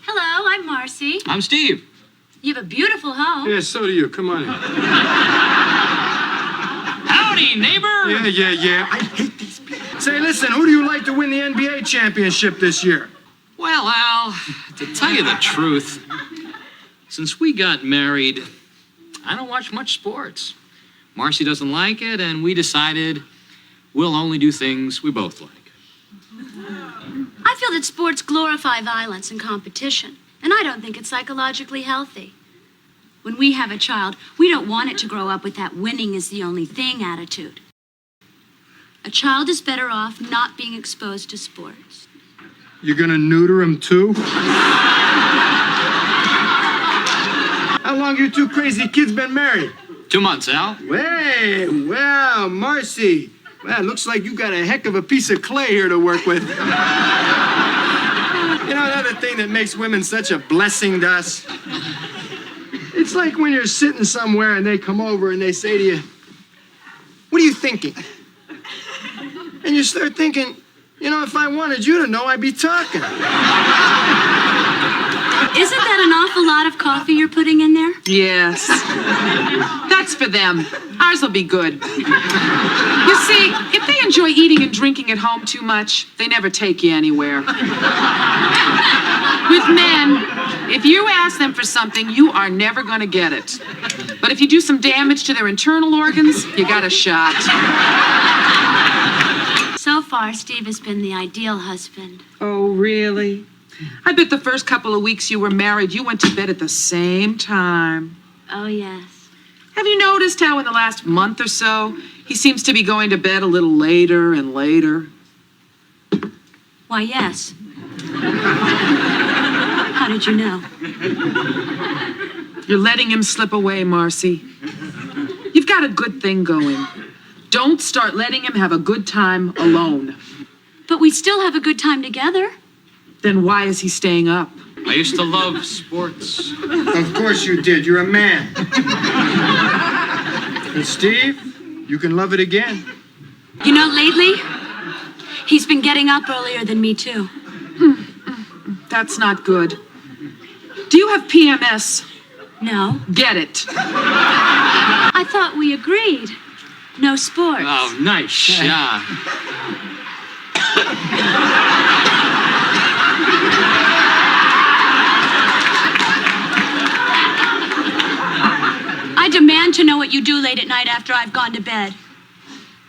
Hello, I'm Marcy. I'm Steve. You have a beautiful home. Yeah, so do you. Come on in. Howdy, neighbor. Yeah. I hate these people. Say, listen, who do you like to win the NBA championship this year? Well, Al, to tell you the truth, since we got married, I don't watch much sports. Marcy doesn't like it, and we decided we'll only do things we both like. I feel that sports glorify violence and competition, and I don't think it's psychologically healthy. When we have a child, we don't want it to grow up with that winning is the only thing attitude. A child is better off not being exposed to sports. You're gonna neuter him too? How long you two crazy kids been married? 2 months, Al. Hey, well, Marcy. Well, looks like you got a heck of a piece of clay here to work with. You know, another thing that makes women such a blessing to us? It's like when you're sitting somewhere and they come over and they say to you, "What are you thinking?" And you start thinking, you know, if I wanted you to know, I'd be talking. Isn't that an awful lot of coffee you're putting in there? Yes. That's for them. Ours will be good. You see, if they enjoy eating and drinking at home too much, they never take you anywhere. With men, if you ask them for something, you are never going to get it. But if you do some damage to their internal organs, you got a shot. So far, Steve has been the ideal husband. Oh, really? I bet the first couple of weeks you were married, you went to bed at the same time. Oh, yes. Have you noticed how in the last month or so, he seems to be going to bed a little later and later? Why, yes. How did you know? You're letting him slip away, Marcy. You've got a good thing going. Don't start letting him have a good time alone. But we still have a good time together. Then why is he staying up? I used to love sports. Of course you did. You're a man. And Steve, you can love it again. You know, lately, he's been getting up earlier than me, too. That's not good. Do you have PMS? No. Get it. I thought we agreed. No sports. Oh, nice shot. I demand to know what you do late at night after I've gone to bed.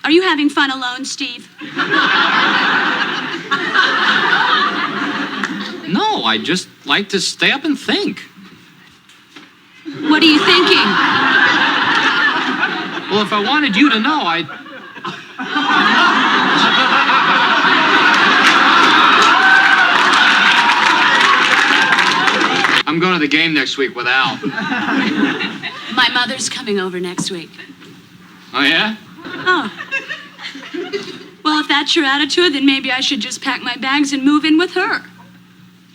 Are you having fun alone, Steve? No, I just like to stay up and think. What are you thinking? Well, if I wanted you to know, I'd... I'm going to the game next week with Al. My mother's coming over next week. Oh, yeah? Oh. Well, if that's your attitude, then maybe I should just pack my bags and move in with her.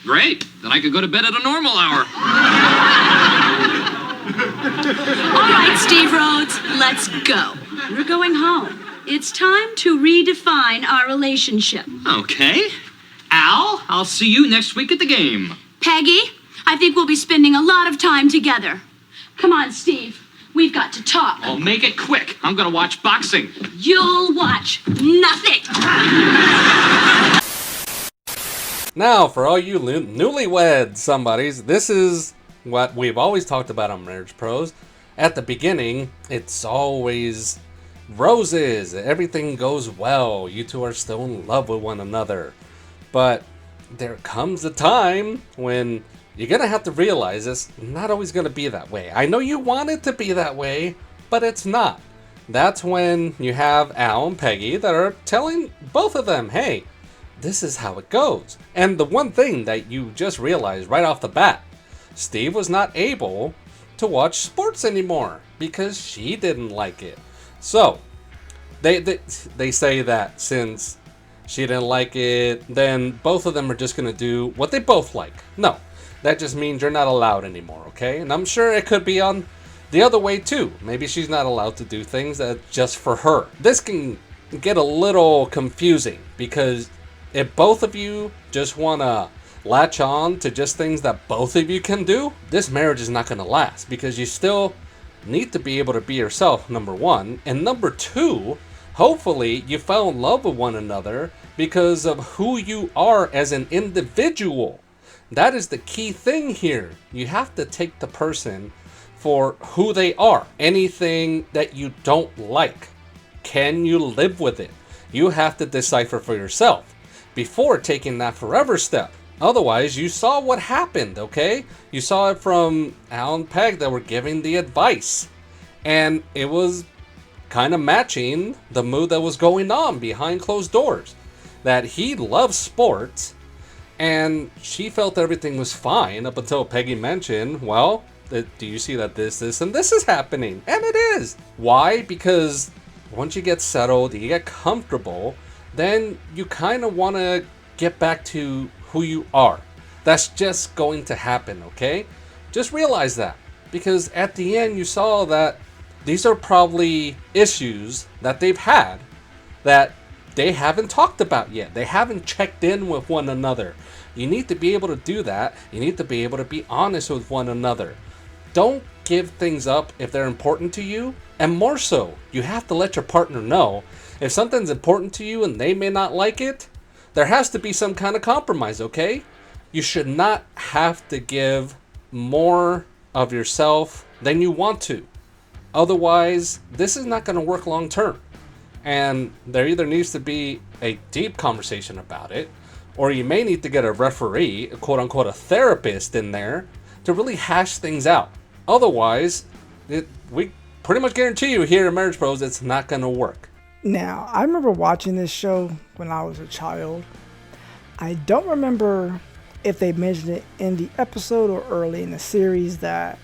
Great. Then I could go to bed at a normal hour. All right, Steve Rhodes, let's go. We're going home. It's time to redefine our relationship. Okay. Al, I'll see you next week at the game. Peggy, I think we'll be spending a lot of time together. Come on, Steve. We've got to talk. I'll make it quick. I'm going to watch boxing. You'll watch nothing. Now, for all you newlywed somebodies, this is what we've always talked about on Marriage Pros. At the beginning, it's always roses. Everything goes well. You two are still in love with one another. But there comes a time when you're going to have to realize it's not always going to be that way. I know you want it to be that way, but it's not. That's when you have Al and Peggy that are telling both of them, hey, this is how it goes. And the one thing that you just realized right off the bat, Steve was not able to watch sports anymore because she didn't like it. So, they say that since she didn't like it, then both of them are just going to do what they both like. No, that just means you're not allowed anymore, okay? And I'm sure it could be on the other way too. Maybe she's not allowed to do things that just for her. This can get a little confusing because if both of you just want to latch on to just things that both of you can do, this marriage is not going to last, because you still need to be able to be yourself, number one. And number two, hopefully you fell in love with one another because of who you are as an individual. That is the key thing here. You have to take the person for who they are. Anything that you don't like, can you live with it? You have to decipher for yourself before taking that forever step. Otherwise, you saw what happened, okay? You saw it from Al and Peg that were giving the advice. And it was kind of matching the mood that was going on behind closed doors. That he loves sports, and she felt everything was fine up until Peggy mentioned, well, do you see that this, and this is happening? And it is. Why? Because once you get settled, you get comfortable, then you kind of want to get back to who you are. That's just going to happen, okay? Just realize that. Because at the end, you saw that these are probably issues that they've had that they haven't talked about yet. They haven't checked in with one another. You need to be able to do that. You need to be able to be honest with one another. Don't give things up if they're important to you. And more so, you have to let your partner know if something's important to you and they may not like it, there has to be some kind of compromise, okay? You should not have to give more of yourself than you want to. Otherwise, this is not going to work long term. And there either needs to be a deep conversation about it, or you may need to get a referee, a quote unquote, a therapist in there to really hash things out. Otherwise, we pretty much guarantee you here in Marriage Pros, it's not going to work. Now, I remember watching this show when I was a child. I don't remember if they mentioned it in the episode or early in the series that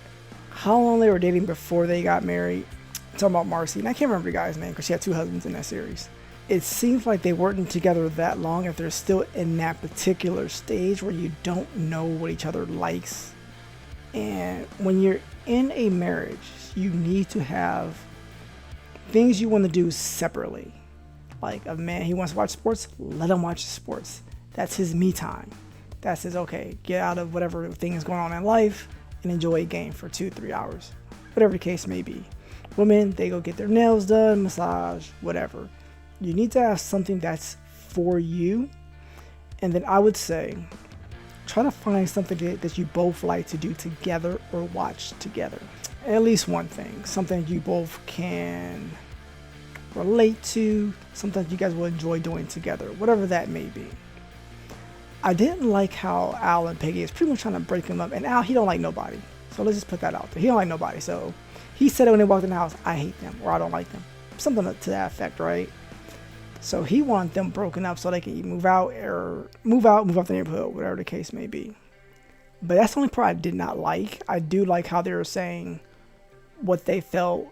how long they were dating before they got married. I'm talking about Marcy, and I can't remember the guy's name because she had two husbands in that series. It seems like they weren't together that long if they're still in that particular stage where you don't know what each other likes. And when you're in a marriage, you need to have things you want to do separately. Like a man, he wants to watch sports, let him watch sports. That's his me time. That's his, okay, get out of whatever thing is going on in life and enjoy a game for 2-3 hours. Whatever the case may be. Women, they go get their nails done, massage, whatever. You need to have something that's for you. And then I would say, try to find something that you both like to do together or watch together. At least one thing, something you both can relate to, something you guys will enjoy doing together, whatever that may be. I didn't like how Al and Peggy is pretty much trying to break him up, and Al, he don't like nobody. So let's just put that out there. He don't like nobody. So he said it when they walked in the house, I hate them, or I don't like them. Something to that effect, right? So he wanted them broken up so they can move out the neighborhood, whatever the case may be. But that's the only part I did not like. I do like how they were saying what they felt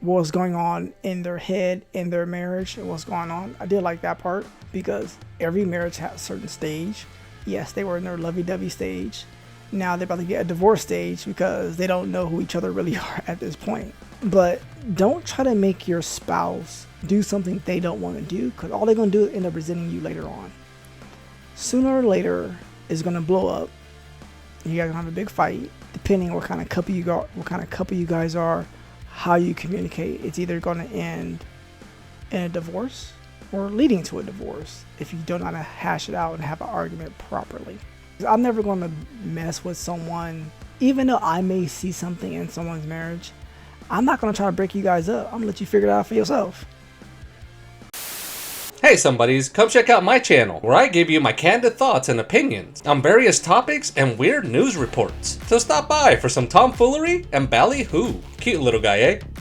was going on in their head, in their marriage, and what's going on. I did like that part because every marriage has a certain stage. Yes, they were in their lovey-dovey stage. Now they're about to get a divorce stage because they don't know who each other really are at this point. But don't try to make your spouse do something they don't want to do, because all they're going to do is end up resenting you later on. Sooner or later, it's going to blow up. You guys are going to have a big fight, depending on what kind of couple you guys are, how you communicate. It's either going to end in a divorce or leading to a divorce if you don't know how to hash it out and have an argument properly. I'm never going to mess with someone, even though I may see something in someone's marriage. I'm not going to try to break you guys up. I'm going to let you figure it out for yourself. Hey somebodies, come check out my channel where I give you my candid thoughts and opinions on various topics and weird news reports. So stop by for some tomfoolery and ballyhoo. Cute little guy, eh?